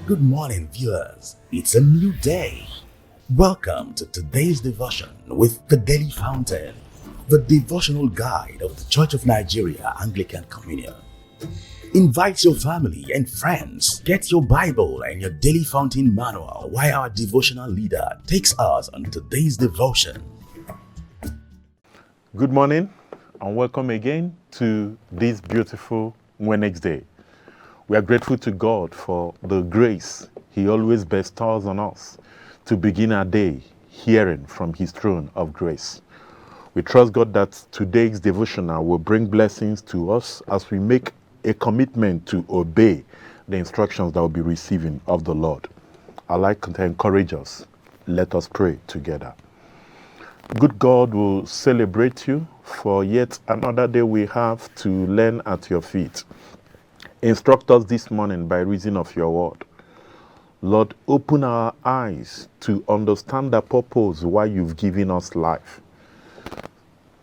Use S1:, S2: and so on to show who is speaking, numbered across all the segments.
S1: Good morning, viewers. It's a new day. Welcome to today's devotion with the Daily Fountain, the devotional guide of the Church of Nigeria Anglican Communion. Invite your family and friends. Get your Bible and your Daily Fountain manual while our devotional leader takes us on today's devotion.
S2: Good morning and welcome again to this beautiful Wednesday. We are grateful to God for the grace He always bestows on us to begin our day hearing from His throne of grace. We trust God that today's devotional will bring blessings to us as we make a commitment to obey the instructions that we'll be receiving of the Lord. I'd like to encourage us. Let us pray together. Good God will celebrate you for yet another day we have to learn at your feet. Instruct us this morning by reason of your word. Lord, open our eyes to understand the purpose why you've given us life.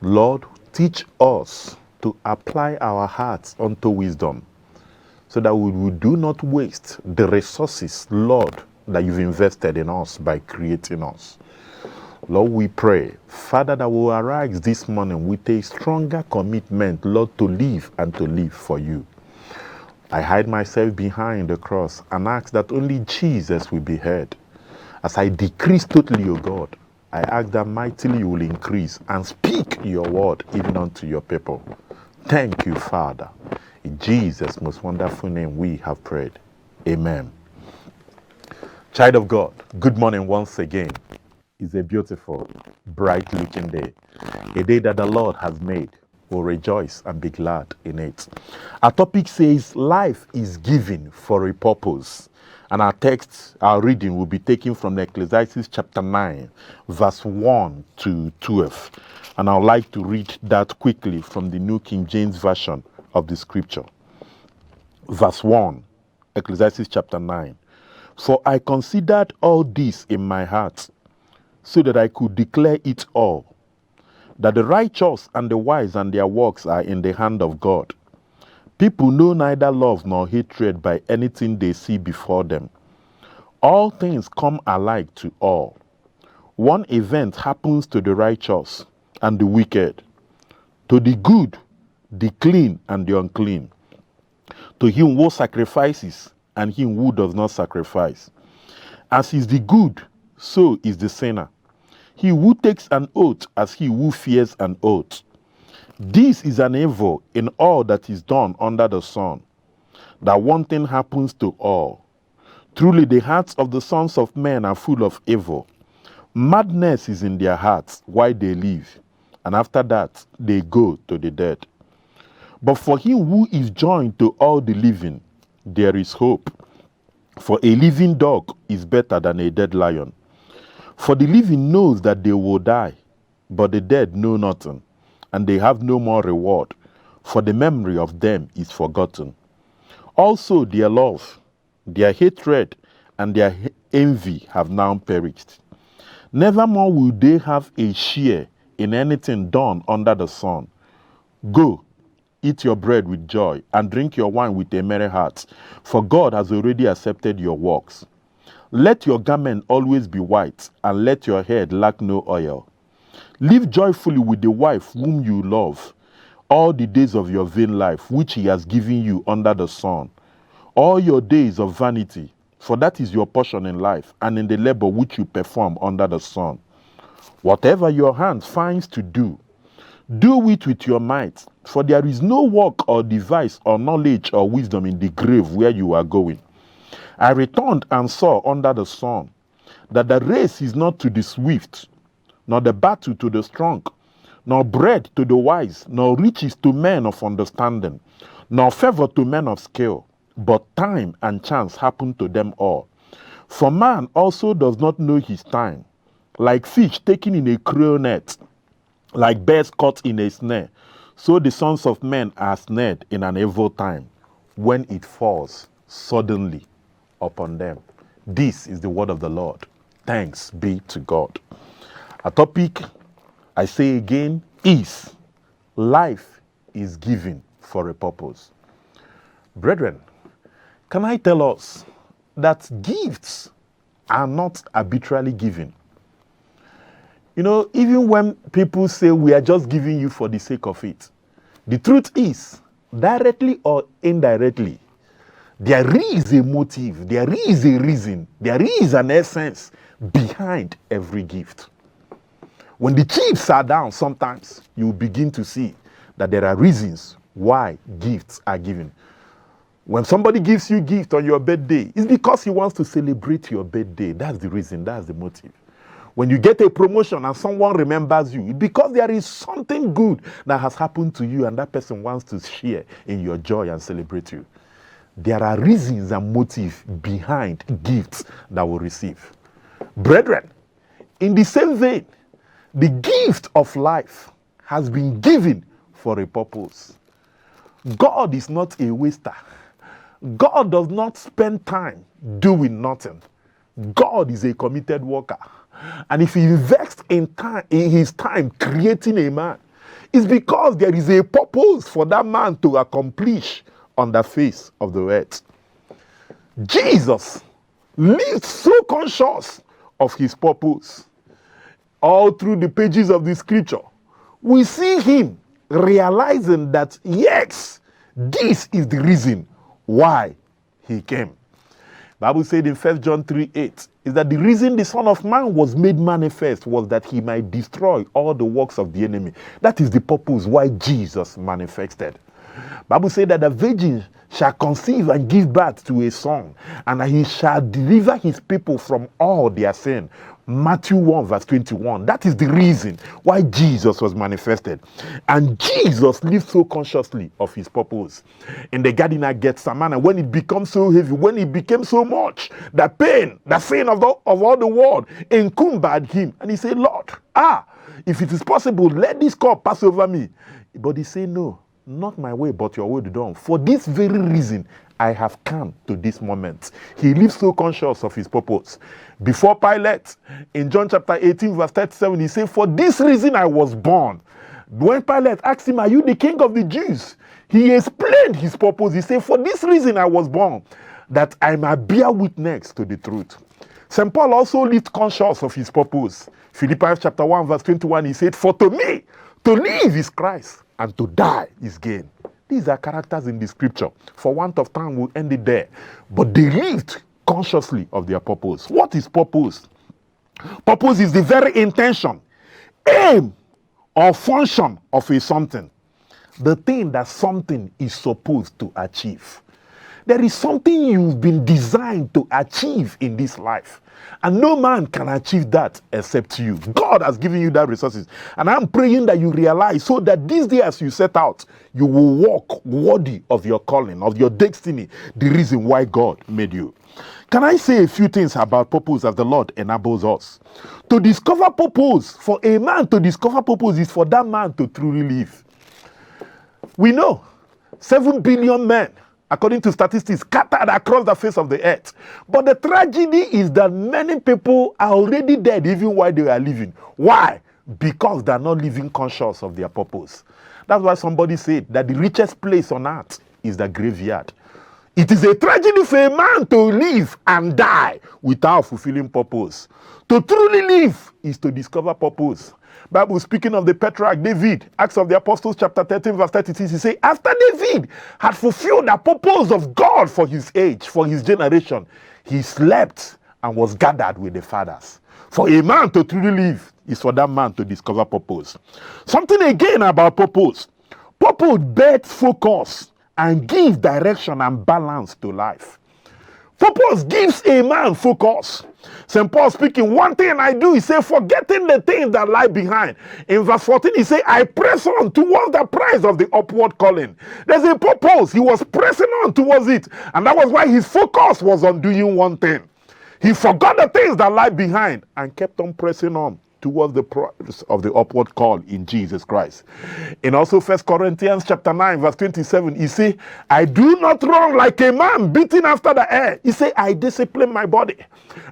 S2: Lord, teach us to apply our hearts unto wisdom so that we do not waste the resources, Lord, that you've invested in us by creating us. Lord, we pray, Father, that we will arise this morning with a stronger commitment, Lord, to live and to live for you. I hide myself behind the cross and ask that only Jesus will be heard. As I decrease totally, O God, I ask that mightily you will increase and speak your word even unto your people. Thank you, Father. In Jesus' most wonderful name we have prayed. Amen. Child of God, good morning once again. It's a beautiful, bright-looking day. A day that the Lord has made. Will rejoice and be glad in it. Our topic says life is given for a purpose. And our text, our reading will be taken from Ecclesiastes chapter 9, verse 1 to 12. And I would like to read that quickly from the New King James Version of the scripture. Verse 1, Ecclesiastes chapter 9. For I considered all this in my heart, so that I could declare it all, that the righteous and the wise and their works are in the hand of God. People know neither love nor hatred by anything they see before them. All things come alike to all. One event happens to the righteous and the wicked, to the good, the clean and the unclean, to him who sacrifices and him who does not sacrifice. As is the good, so is the sinner. He who takes an oath as he who fears an oath. This is an evil in all that is done under the sun, that one thing happens to all. Truly the hearts of the sons of men are full of evil. Madness is in their hearts while they live, and after that they go to the dead. But for him who is joined to all the living, there is hope. For a living dog is better than a dead lion. For the living knows that they will die, but the dead know nothing, and they have no more reward, for the memory of them is forgotten. Also their love, their hatred, and their envy have now perished. Nevermore will they have a share in anything done under the sun. Go, eat your bread with joy, and drink your wine with a merry heart, for God has already accepted your works. Let your garment always be white, and let your head lack no oil. Live joyfully with the wife whom you love, all the days of your vain life, which he has given you under the sun. All your days of vanity, for that is your portion in life, and in the labor which you perform under the sun. Whatever your hand finds to do, do it with your might, for there is no work or device or knowledge or wisdom in the grave where you are going. I returned and saw under the sun that the race is not to the swift, nor the battle to the strong, nor bread to the wise, nor riches to men of understanding, nor favor to men of skill, but time and chance happen to them all. For man also does not know his time, like fish taken in a cruel net, like birds caught in a snare, so the sons of men are snared in an evil time, when it falls suddenly upon them. This is the word of the Lord. Thanks be to God. Our topic, I say again, is life is given for a purpose. Brethren, can I tell us that gifts are not arbitrarily given. You know, even when people say we are just giving you for the sake of it, the truth is, directly or indirectly, there is a motive, there is a reason, there is an essence behind every gift. When the chips are down, sometimes you begin to see that there are reasons why gifts are given. When somebody gives you a gift on your birthday, it's because he wants to celebrate your birthday. That's the reason, that's the motive. When you get a promotion and someone remembers you, it's because there is something good that has happened to you and that person wants to share in your joy and celebrate you. There are reasons and motives behind gifts that we receive. Brethren, in the same vein, the gift of life has been given for a purpose. God is not a waster. God does not spend time doing nothing. God is a committed worker. And if he invests in his time creating a man, it's because there is a purpose for that man to accomplish on the face of the earth. Jesus lived so conscious of his purpose. All through the pages of the scripture, we see him realizing that, yes, this is the reason why he came. Bible said in 1 John 3:8 is that the reason the Son of Man was made manifest was that he might destroy all the works of the enemy. That is the purpose why Jesus manifested. Bible said that the virgin shall conceive and give birth to a son, and that he shall deliver his people from all their sin. Matthew 1 verse 21. That is the reason why Jesus was manifested. And Jesus lived so consciously of his purpose. In the garden of Gethsemane, when it becomes so heavy, when it became so much, the pain, the sin of all the world encumbered him. And he said, Lord, if it is possible, let this cup pass over me. But he said, no, not my way, but your will be done. For this very reason, I have come to this moment. He lives so conscious of his purpose. Before Pilate, in John chapter 18, verse 37, he said, for this reason I was born. When Pilate asked him, are you the king of the Jews? He explained his purpose. He said, for this reason I was born, that I might bear witness to the truth. St. Paul also lived conscious of his purpose. Philippians chapter 1, verse 21, he said, for to me, to live is Christ, and to die is gain. These are characters in the scripture. For want of time, we'll end it there. But they lived consciously of their purpose. What is purpose? Purpose is the very intention, aim, or function of a something. The thing that something is supposed to achieve. There is something you've been designed to achieve in this life. And no man can achieve that except you. God has given you that resources. And I'm praying that you realize so that this day as you set out, you will walk worthy of your calling, of your destiny, the reason why God made you. Can I say a few things about purpose as the Lord enables us? To discover purpose, for a man to discover purpose is for that man to truly live. We know 7 billion men, according to statistics, scattered across the face of the earth. But the tragedy is that many people are already dead even while they are living. Why? Because they are not living conscious of their purpose. That's why somebody said that the richest place on earth is the graveyard. It is a tragedy for a man to live and die without fulfilling purpose. To truly live is to discover purpose. Bible speaking of the patriarch David, Acts of the Apostles chapter 13 verse 36, he says, after David had fulfilled the purpose of God for his age, for his generation, he slept and was gathered with the fathers. For a man to truly live is for that man to discover purpose. Something again about purpose. Purpose bets focus and gives direction and balance to life. Purpose gives a man focus. St. Paul speaking, one thing I do, he said, forgetting the things that lie behind. In verse 14, he said, I press on towards the prize of the upward calling. There's a purpose. He was pressing on towards it. And that was why his focus was on doing one thing. He forgot the things that lie behind and kept on pressing on towards the prize of the upward call in Jesus Christ. In also 1 Corinthians chapter 9 verse 27, he say, I do not run like a man beating after the air. He say, I discipline my body.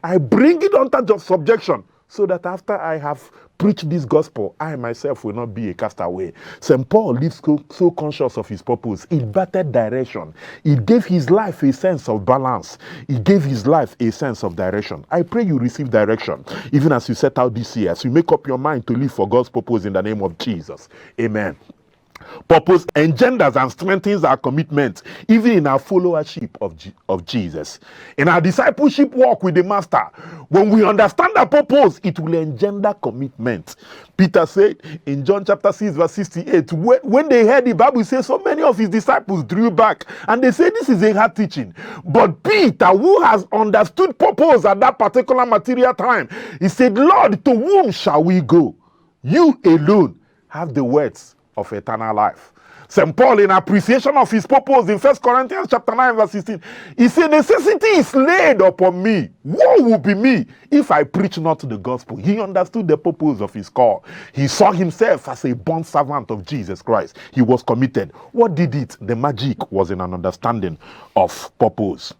S2: I bring it under subjection so that after I have preached this gospel, I myself will not be a castaway. St. Paul lives so conscious of his purpose. It battered direction. It gave his life a sense of balance. It gave his life a sense of direction. I pray you receive direction, even as you set out this year, as you make up your mind to live for God's purpose in the name of Jesus. Amen. Purpose engenders and strengthens our commitment, even in our followership of Jesus. In our discipleship walk with the Master, when we understand our purpose, it will engender commitment. Peter said in John chapter 6, verse 68, when they heard the Bible say, so many of his disciples drew back, and they said, this is a hard teaching. But Peter, who has understood purpose at that particular material time, he said, Lord, to whom shall we go? You alone have the words of eternal life. St. Paul, in appreciation of his purpose in 1 Corinthians chapter 9 verse 16, he said, necessity is laid upon me. Woe will be me if I preach not the gospel. He understood the purpose of his call. He saw himself as a bond servant of Jesus Christ. He was committed. What did it? The magic was in an understanding of purpose.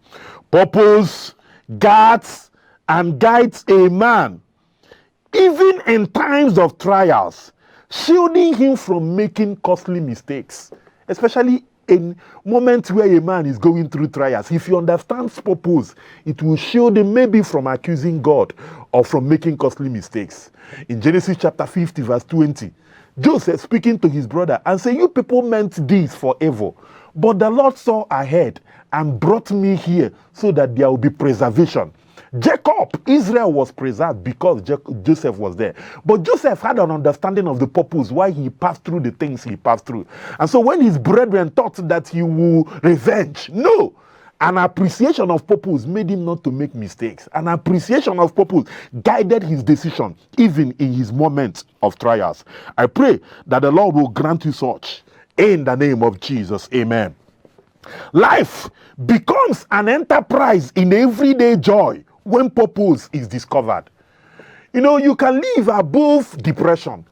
S2: Purpose guards and guides a man, even in times of trials, shielding him from making costly mistakes, especially in moments where a man is going through trials. If he understands purpose, it will shield him maybe from accusing God or from making costly mistakes. In Genesis chapter 50 verse 20, Joseph speaking to his brother and say, you people meant this for evil, but the Lord saw ahead and brought me here so that there will be preservation. Jacob, Israel was preserved because Joseph was there. But Joseph had an understanding of the purpose why he passed through the things he passed through. And so when his brethren thought that he would revenge, no. An appreciation of purpose made him not to make mistakes. An appreciation of purpose guided his decision, even in his moments of trials. I pray that the Lord will grant you such in the name of Jesus. Amen. Life becomes an enterprise in everyday joy when purpose is discovered. You know, you can live above depression.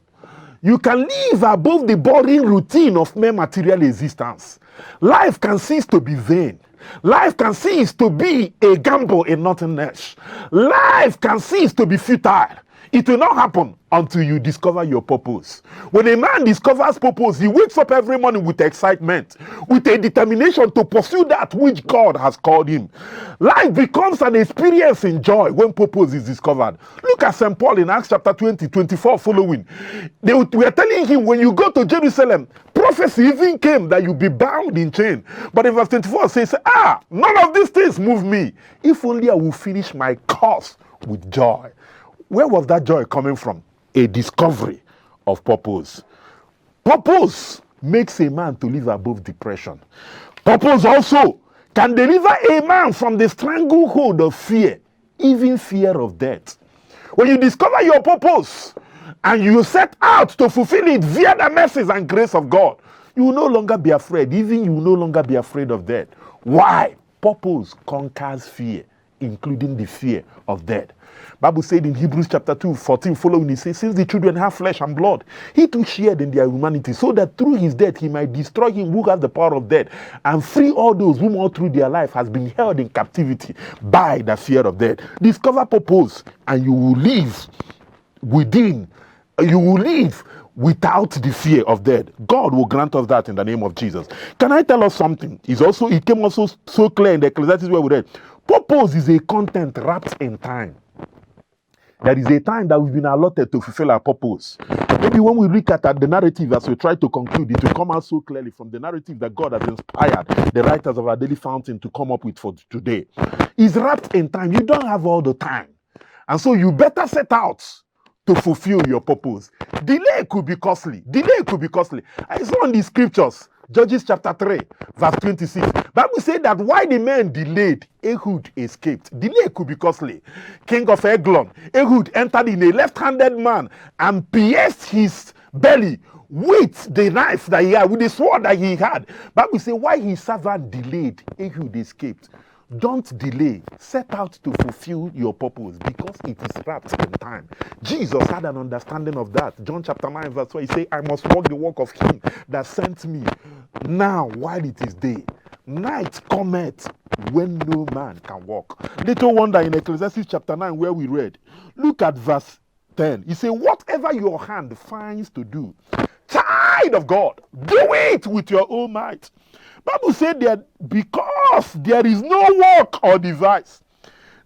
S2: You can live above the boring routine of mere material existence. Life can cease to be vain. Life can cease to be a gamble in nothingness. Life can cease to be futile. It will not happen until you discover your purpose. When a man discovers purpose, he wakes up every morning with excitement, with a determination to pursue that which God has called him. Life becomes an experience in joy when purpose is discovered. Look at St. Paul in Acts chapter 20, 24 following. They were telling him, when you go to Jerusalem, prophecy even came that you'll be bound in chain. But in verse 24 it says, none of these things move me. If only I will finish my course with joy. Where was that joy coming from? A discovery of purpose. Purpose makes a man to live above depression. Purpose also can deliver a man from the stranglehold of fear, even fear of death. When you discover your purpose and you set out to fulfill it via the mercies and grace of God, you will no longer be afraid. Even you will no longer be afraid of death. Why? Purpose conquers fear, including the fear of death. Bible said in Hebrews chapter 2, 14 following, it says, since the children have flesh and blood, he too shared in their humanity, so that through his death he might destroy him who has the power of death, and free all those whom all through their life has been held in captivity by the fear of death. Discover purpose and you will live without the fear of death. God will grant us that in the name of Jesus. Can I tell us something? It came also so clear in the Ecclesiastes where we read, purpose is a content wrapped in time. There is a time that we've been allotted to fulfill our purpose. Maybe when we look at the narrative as we try to conclude, it will come out so clearly from the narrative that God has inspired the writers of our daily fountain to come up with for today. It's wrapped in time. You don't have all the time. And so you better set out to fulfill your purpose. Delay could be costly. I saw in the scriptures, Judges chapter 3, verse 26. Bible said that while the men delayed, Ehud escaped. Delay could be costly. King of Eglon, Ehud entered in a left-handed man and pierced his belly with the knife that he had, with the sword that he had. Bible said while his servant delayed, Ehud escaped. Don't delay. Set out to fulfill your purpose because it is wrapped in time. Jesus had an understanding of that. John chapter 9 verse 12, he said, I must walk the walk of him that sent me now while it is day. Night cometh when no man can walk. Little wonder in Ecclesiastes chapter 9 where we read. Look at verse 10. He said, whatever your hand finds to do, child of God, do it with your own might. Bible said that because there is no work or device,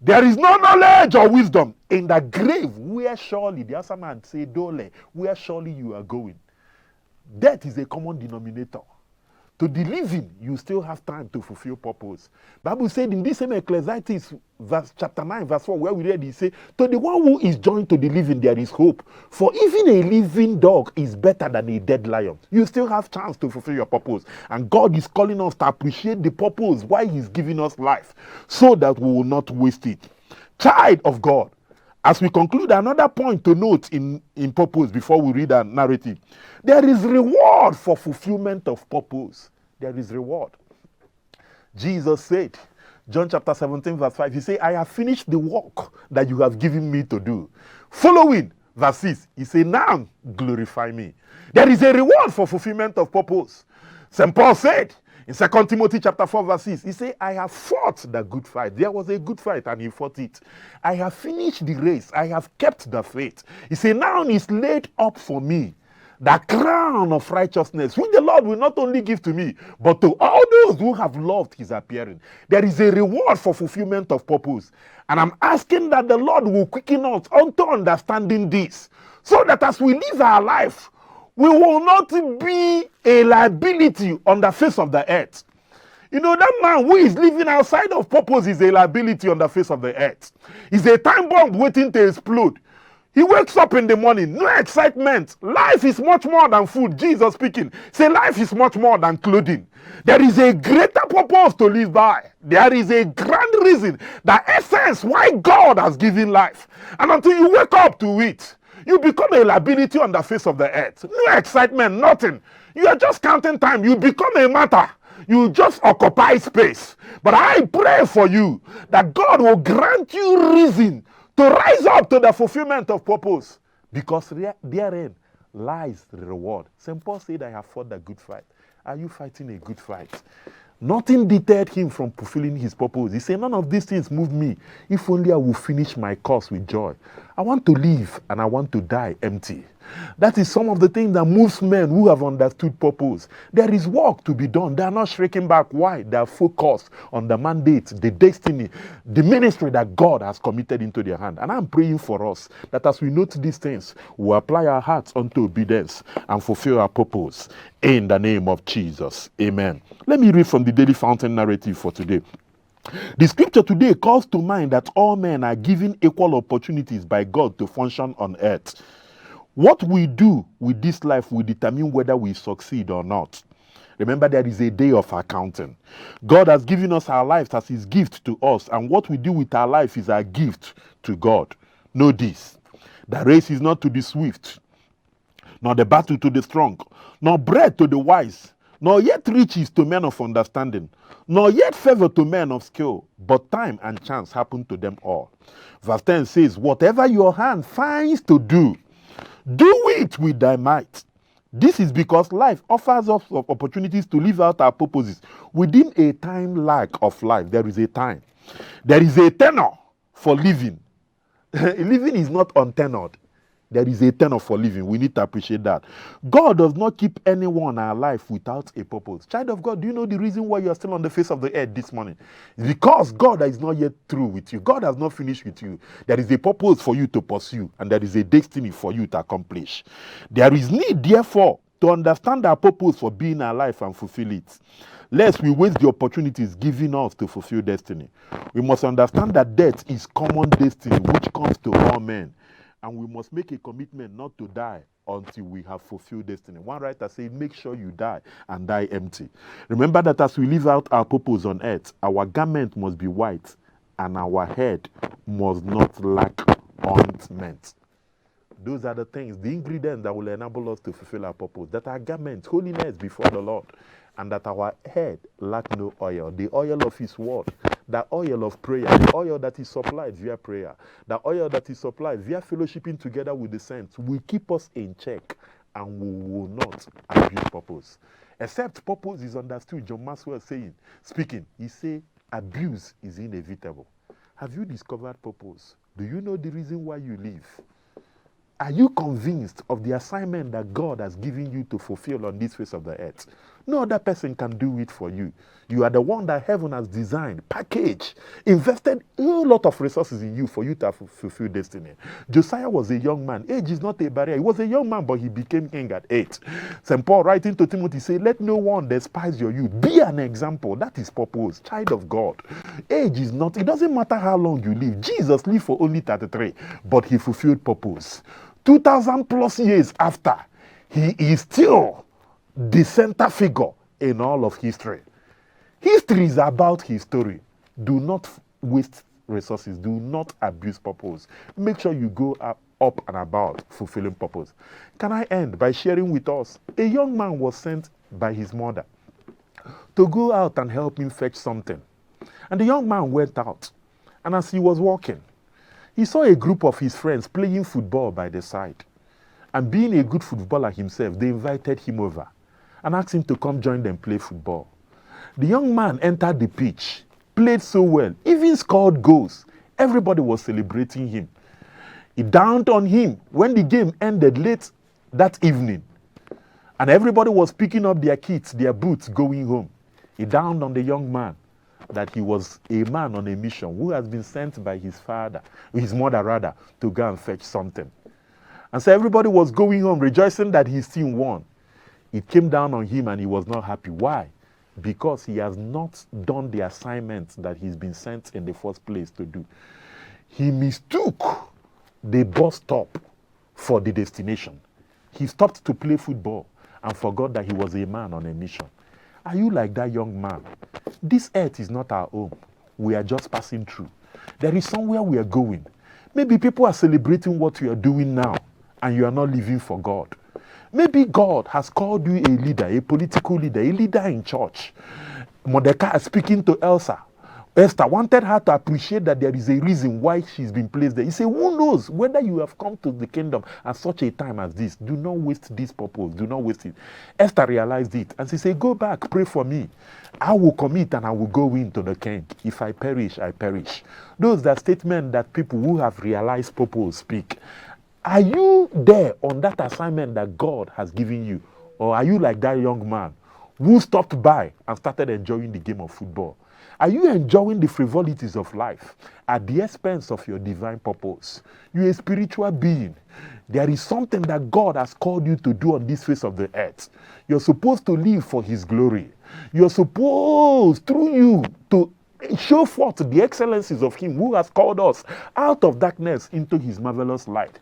S2: there is no knowledge or wisdom in the grave where surely, the other man say, Dole, where surely you are going. Death is a common denominator. To the living, you still have time to fulfill purpose. Bible said in this same Ecclesiastes chapter 9, verse 4, where we read, he said, to the one who is joined to the living, there is hope. For even a living dog is better than a dead lion. You still have chance to fulfill your purpose. And God is calling us to appreciate the purpose, why he's giving us life, so that we will not waste it. Child of God, as we conclude, another point to note in purpose before we read our narrative, there is reward for fulfillment of purpose. There is reward. Jesus said, John chapter 17, verse 5, he said, I have finished the work that you have given me to do. Following, verse 6, he said, now glorify me. There is a reward for fulfillment of purpose. St. Paul said, in 2 Timothy chapter 4 verse 6, he said, I have fought the good fight. There was a good fight and he fought it. I have finished the race. I have kept the faith. He said, now it's laid up for me the crown of righteousness, which the Lord will not only give to me, but to all those who have loved his appearing. There is a reward for fulfillment of purpose. And I'm asking that the Lord will quicken us unto understanding this, so that as we live our life, we will not be a liability on the face of the earth. You know, that man who is living outside of purpose is a liability on the face of the earth. He's a time bomb waiting to explode. He wakes up in the morning, no excitement. Life is much more than food. Jesus speaking. Say life is much more than clothing. There is a greater purpose to live by. There is a grand reason, the essence why God has given life. And until you wake up to it, you become a liability on the face of the earth. No excitement, nothing. You are just counting time. You become a matter. You just occupy space. But I pray for you that God will grant you reason to rise up to the fulfillment of purpose, because therein lies the reward. St. Paul said, I have fought the good fight. Are you fighting a good fight? Nothing deterred him from fulfilling his purpose. He said, none of these things move me. If only I will finish my course with joy. I want to live and I want to die empty. That is some of the things that moves men who have understood purpose. There is work to be done. They are not shrinking back. Why? They are focused on the mandate, the destiny, the ministry that God has committed into their hand. And I'm praying for us that as we note these things, we apply our hearts unto obedience and fulfill our purpose in the name of Jesus. Amen. Let me read from the Daily Fountain narrative for today. The scripture today calls to mind that all men are given equal opportunities by God to function on earth. What we do with this life will determine whether we succeed or not. Remember, there is a day of accounting. God has given us our lives as his gift to us, and what we do with our life is our gift to God. Know this: the race is not to the swift, nor the battle to the strong, nor bread to the wise, nor yet riches to men of understanding, nor yet favor to men of skill, but time and chance happen to them all. Verse 10 says, whatever your hand finds to do, do it with thy might. This is because life offers us opportunities to live out our purposes within a time lag of life. There is a time. There is a tenor for living. Living is not untenured. There is a tenor for living. We need to appreciate that. God does not keep anyone alive without a purpose. Child of God, do you know the reason why you are still on the face of the earth this morning? It's because God is not yet through with you. God has not finished with you. There is a purpose for you to pursue, and there is a destiny for you to accomplish. There is need, therefore, to understand our purpose for being alive and fulfill it, lest we waste the opportunities given us to fulfill destiny. We must understand that death is common destiny which comes to all men. And we must make a commitment not to die until we have fulfilled destiny. One writer said, make sure you die and die empty. Remember that as we live out our purpose on earth, our garment must be white and our head must not lack ointment. Those are the things, the ingredients that will enable us to fulfill our purpose. That our garment, holiness before the Lord, and that our head lack no oil. The oil of his word, the oil of prayer, the oil that is supplied via prayer, the oil that is supplied via fellowshipping together with the saints will keep us in check, and we will not abuse purpose. Except purpose is understood. John Maxwell speaking, he said, abuse is inevitable. Have you discovered purpose? Do you know the reason why you live? Are you convinced of the assignment that God has given you to fulfill on this face of the earth? No other person can do it for you. You are the one that heaven has designed, packaged, invested a lot of resources in you for you to fulfill destiny. Josiah was a young man. Age is not a barrier. He was a young man, but he became king at 8. St. Paul writing to Timothy said, let no one despise your youth. Be an example. That is purpose. Child of God. Age is not, it doesn't matter how long you live. Jesus lived for only 33, but he fulfilled purpose. 2,000 plus years after, he is still the center figure in all of history. History is about his story. Do not waste resources. Do not abuse purpose. Make sure you go up and about fulfilling purpose. Can I end by sharing with us? A young man was sent by his mother to go out and help him fetch something. And the young man went out. And as he was walking, he saw a group of his friends playing football by the side. And being a good footballer himself, they invited him over and asked him to come join them play football. The young man entered the pitch, played so well, even scored goals. Everybody was celebrating him. It dawned on him when the game ended late that evening, and everybody was picking up their kits, their boots, going home. It dawned on the young man that he was a man on a mission who has been sent by his mother, to go and fetch something. And so everybody was going home rejoicing that his team won. It came down on him and he was not happy. Why? Because he has not done the assignment that he's been sent in the first place to do. He mistook the bus stop for the destination. He stopped to play football and forgot that he was a man on a mission. Are you like that young man? This earth is not our home. We are just passing through. There is somewhere we are going. Maybe people are celebrating what you are doing now and you are not living for God. Maybe God has called you a leader, a political leader, a leader in church. Mordecai speaking to Esther wanted her to appreciate that there is a reason why she's been placed there. He said, who knows whether you have come to the kingdom at such a time as this. Do not waste this purpose. Do not waste it. Esther realized it and she said, go back, pray for me. I will commit and I will go into the king. If I perish, I perish. Those are statements that people who have realized purpose speak. Are you there on that assignment that God has given you? Or are you like that young man who stopped by and started enjoying the game of football? Are you enjoying the frivolities of life at the expense of your divine purpose? You're a spiritual being. There is something that God has called you to do on this face of the earth. You're supposed to live for his glory. You're supposed, through you, to show forth the excellencies of him who has called us out of darkness into his marvelous light.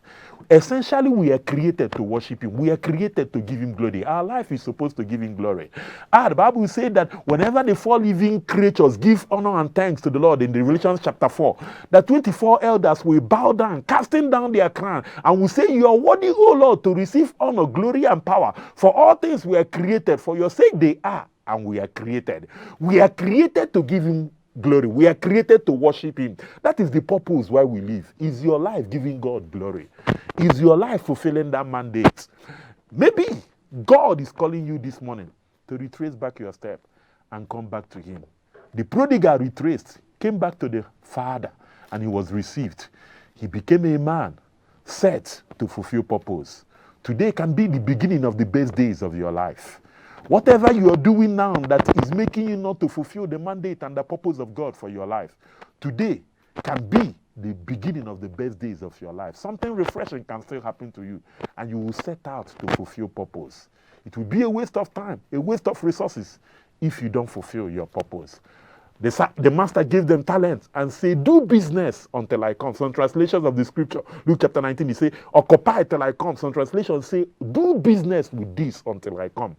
S2: Essentially, we are created to worship him. We are created to give him glory. Our life is supposed to give him glory. The Bible says that whenever the 4 living creatures give honor and thanks to the Lord in Revelation chapter 4, the 24 elders will bow down, casting down their crown, and will say, you are worthy, O Lord, to receive honor, glory, and power. For all things were created. For your sake they are, and we are created. We are created to give him glory. We are created to worship him. That is the purpose why we live. Is your life giving God glory? Is your life fulfilling that mandate? Maybe God is calling you this morning to retrace back your step and come back to him. The prodigal retraced, came back to the father, and he was received. He became a man set to fulfill purpose. Today can be the beginning of the best days of your life. Whatever you are doing now that is making you not to fulfill the mandate and the purpose of God for your life, today can be the beginning of the best days of your life. Something refreshing can still happen to you, and you will set out to fulfill purpose. It will be a waste of time, a waste of resources if you don't fulfill your purpose. The master gave them talents and said, do business until I come. Some translations of the scripture, Luke chapter 19, they say, occupy till I come. Some translations say, do business with this until I come.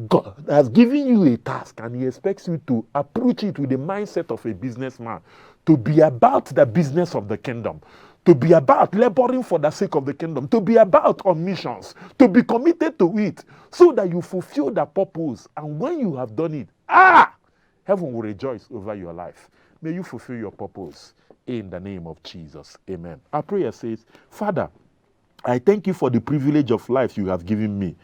S2: God has given you a task and he expects you to approach it with the mindset of a businessman, to be about the business of the kingdom, to be about laboring for the sake of the kingdom, to be about on missions, to be committed to it so that you fulfill the purpose. And when you have done it, heaven will rejoice over your life. May you fulfill your purpose in the name of Jesus. Amen. Our prayer says, Father, I thank you for the privilege of life you have given me.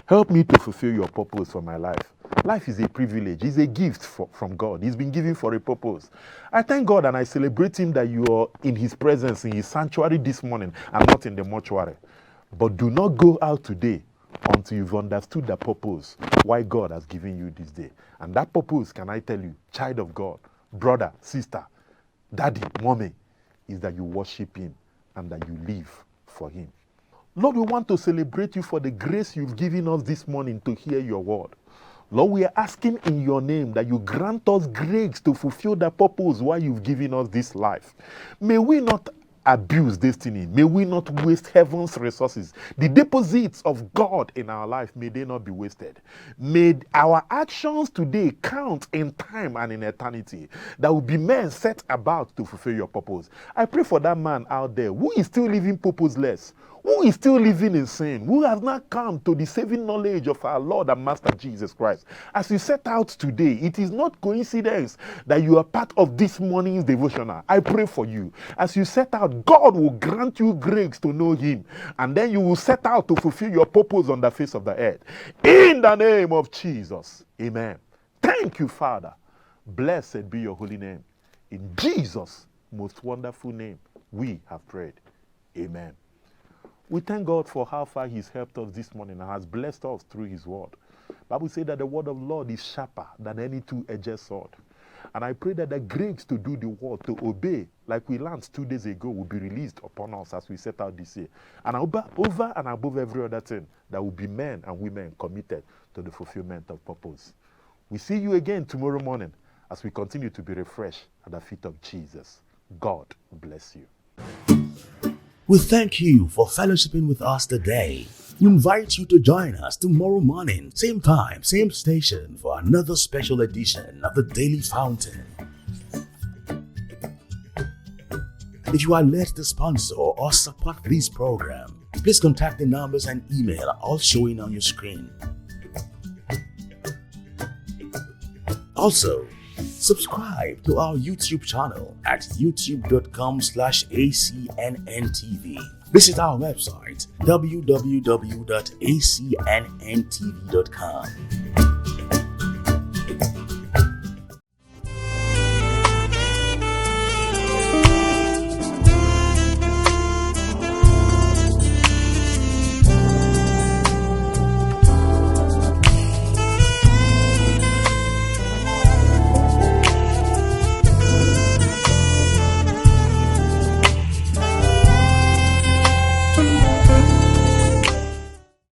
S2: Help me to fulfill your purpose for my life. Life is a privilege. It's a gift from God. It's been given for a purpose. I thank God and I celebrate him that you are in his presence, in his sanctuary this morning and not in the mortuary. But do not go out today until you've understood the purpose why God has given you this day. And that purpose, can I tell you, child of God, brother, sister, daddy, mommy, is that you worship him and that you live for him. Lord, we want to celebrate you for the grace you've given us this morning to hear your word. Lord, we are asking in your name that you grant us grace to fulfill the purpose why you've given us this life. May we not abuse destiny. May we not waste heaven's resources. The deposits of God in our life, may they not be wasted. May our actions today count in time and in eternity. That will be men set about to fulfill your purpose. I pray for that man out there who is still living purposeless, who is still living in sin, who has not come to the saving knowledge of our Lord and Master Jesus Christ. As you set out today, it is not coincidence that you are part of this morning's devotional. I pray for you. As you set out, God will grant you grace to know him, and then you will set out to fulfill your purpose on the face of the earth. In the name of Jesus, amen. Thank you, Father. Blessed be your holy name. In Jesus' most wonderful name, we have prayed. Amen. We thank God for how far he's helped us this morning and has blessed us through his word. The Bible says that the word of the Lord is sharper than any two-edged sword. And I pray that the grace to do the word, to obey, like we learned 2 days ago, will be released upon us as we set out this year. And over and above every other thing, there will be men and women committed to the fulfillment of purpose. We see you again tomorrow morning as we continue to be refreshed at the feet of Jesus. God bless you.
S1: We thank you for fellowshipping with us today. We invite you to join us tomorrow morning, same time, same station, for another special edition of the Daily Fountain. If you are led to sponsor or support this program, please contact the numbers and email all showing on your screen. Also, subscribe to our YouTube channel at youtube.com/ACNNTV. Visit our website www.acnntv.com.